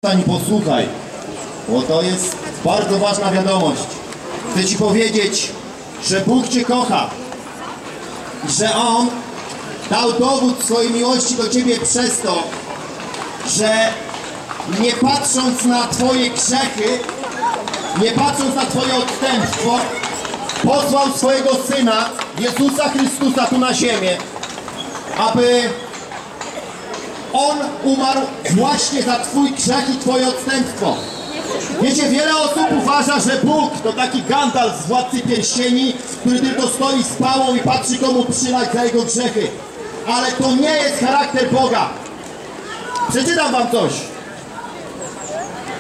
Stań, posłuchaj, bo to jest bardzo ważna wiadomość. Chcę Ci powiedzieć, że Bóg Cię kocha i że On dał dowód swojej miłości do Ciebie przez to, że nie patrząc na Twoje grzechy, nie patrząc na Twoje odstępstwo, posłał swojego Syna, Jezusa Chrystusa, tu na ziemię, aby On umarł właśnie za Twój grzech i Twoje odstępstwo. Wiecie, wiele osób uważa, że Bóg to taki Gandalf z Władcy Pierścieni, który tylko stoi z pałą i patrzy, komu przylać za jego grzechy. Ale to nie jest charakter Boga. Przeczytam wam coś.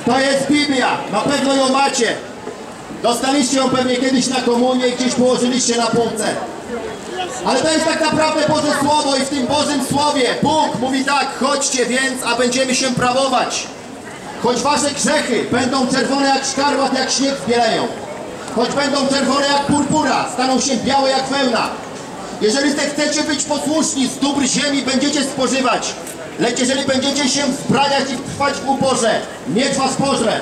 To jest Biblia. Na pewno ją macie. Dostaliście ją pewnie kiedyś na komunię i gdzieś położyliście na półce. Ale to jest tak naprawdę Boże Słowo i w tym Bożym Słowie Bóg mówi tak: chodźcie więc, a będziemy się prawować. Choć wasze grzechy będą czerwone jak szkarłat, jak śnieg zbieleją. Choć będą czerwone jak purpura, staną się białe jak wełna. Jeżeli chcecie być posłuszni, z dóbr ziemi będziecie spożywać. Lecz jeżeli będziecie się wzbraniać i trwać w uporze, miecz was pożre.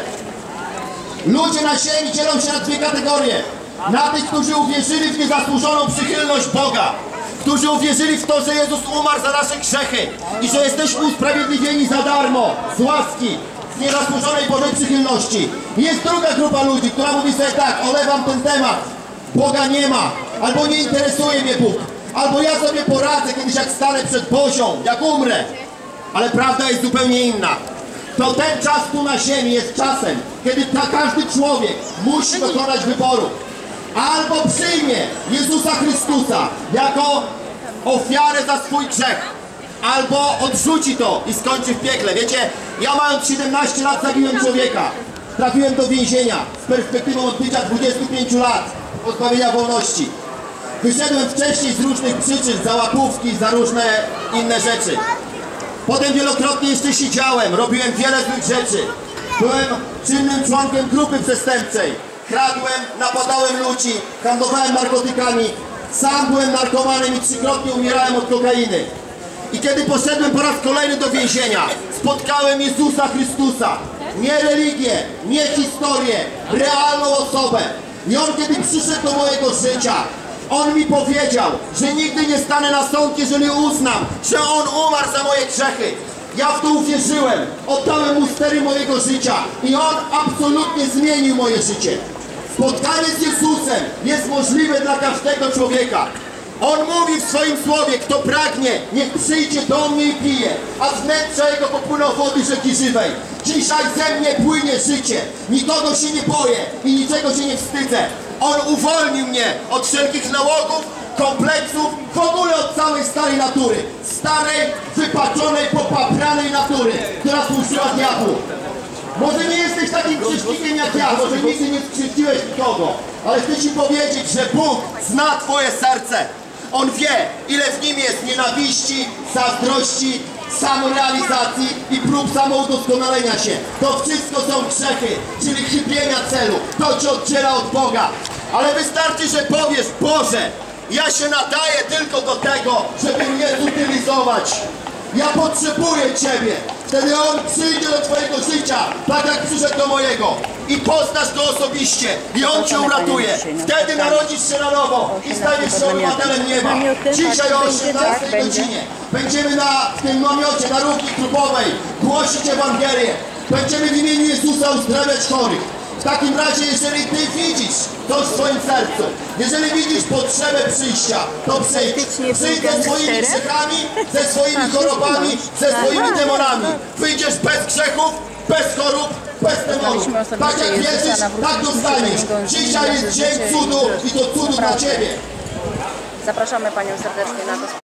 Ludzie na ziemi dzielą się na dwie kategorie. Na tych, którzy uwierzyli w niezasłużoną przychylność Boga, którzy uwierzyli w to, że Jezus umarł za nasze grzechy i że jesteśmy usprawiedliwieni za darmo, z łaski, z niezasłużonej Bożej przychylności. Jest druga grupa ludzi, która mówi sobie tak: olewam ten temat, Boga nie ma, albo nie interesuje mnie Bóg, albo ja sobie poradzę kiedyś, jak stanę przed Bozią, jak umrę. Ale prawda jest zupełnie inna. To ten czas tu na ziemi jest czasem, kiedy każdy człowiek musi dokonać wyboru. Albo przyjmie Jezusa Chrystusa jako ofiarę za swój grzech, albo odrzuci to i skończy w piekle. Wiecie, ja mając 17 lat zabiłem człowieka. Trafiłem do więzienia z perspektywą odbycia 25 lat pozbawienia wolności. Wyszedłem wcześniej z różnych przyczyn, za łapówki, za różne inne rzeczy. Potem wielokrotnie jeszcze siedziałem, robiłem wiele złych rzeczy. Byłem czynnym członkiem grupy przestępczej. Kradłem, napadałem ludzi, handlowałem narkotykami. Sam byłem narkomanem i 3-krotnie umierałem od kokainy. I kiedy poszedłem po raz kolejny do więzienia, spotkałem Jezusa Chrystusa. Nie religię, nie historię, realną osobę. I On, kiedy przyszedł do mojego życia, On mi powiedział, że nigdy nie stanę na sąd, jeżeli uznam, że On umarł za moje grzechy. Ja w to uwierzyłem, oddałem Mu stery mojego życia i On absolutnie zmienił moje życie. Spotkanie z Jezusem jest możliwe dla każdego człowieka. On mówi w swoim słowie: kto pragnie, niech przyjdzie do mnie i pije, a z wnętrza jego popłyną wody rzeki żywej. Dzisiaj ze mnie płynie życie, nikogo się nie boję i niczego się nie wstydzę. On uwolnił mnie od wszelkich nałogów, kompleksów, w ogóle od całej starej natury. Starej, wypaczonej, popapranej natury, która służyła diabłu. Może nie jesteś takim grzesznikiem jak ja, może nigdy nie skrzywdziłeś nikogo, ale chcę Ci powiedzieć, że Bóg zna Twoje serce. On wie, ile w nim jest nienawiści, zazdrości, samorealizacji i prób samoudoskonalenia się. To wszystko są grzechy, czyli chybienia celu. To Cię oddziela od Boga. Ale wystarczy, że powiesz: Boże, ja się nadaję tylko do tego, żeby mnie zutylizować. Ja potrzebuję Ciebie. Wtedy On przyjdzie do Twojego życia, tak jak przyszedł do mojego. I poznasz Go osobiście. I On Cię uratuje. Wtedy narodzisz się na nowo i staniesz się obywatelem nieba. Dzisiaj o 18 godzinie będziemy w tym namiocie na Równi Krupowej głosić Ewangelię. Będziemy w imieniu Jezusa uzdrawiać chorych. W takim razie, jeżeli Ty widzisz to w swoim sercu, jeżeli widzisz potrzebę przyjścia, to przyjdź ze swoimi grzechami, ze swoimi chorobami, ze swoimi demonami. Wyjdziesz bez grzechów, bez chorób, bez demonów. Tak jak wierzysz, tak dostaniesz. Dzisiaj jest dzień cudu i to cudu dla Ciebie. Zapraszamy Panią serdecznie na to.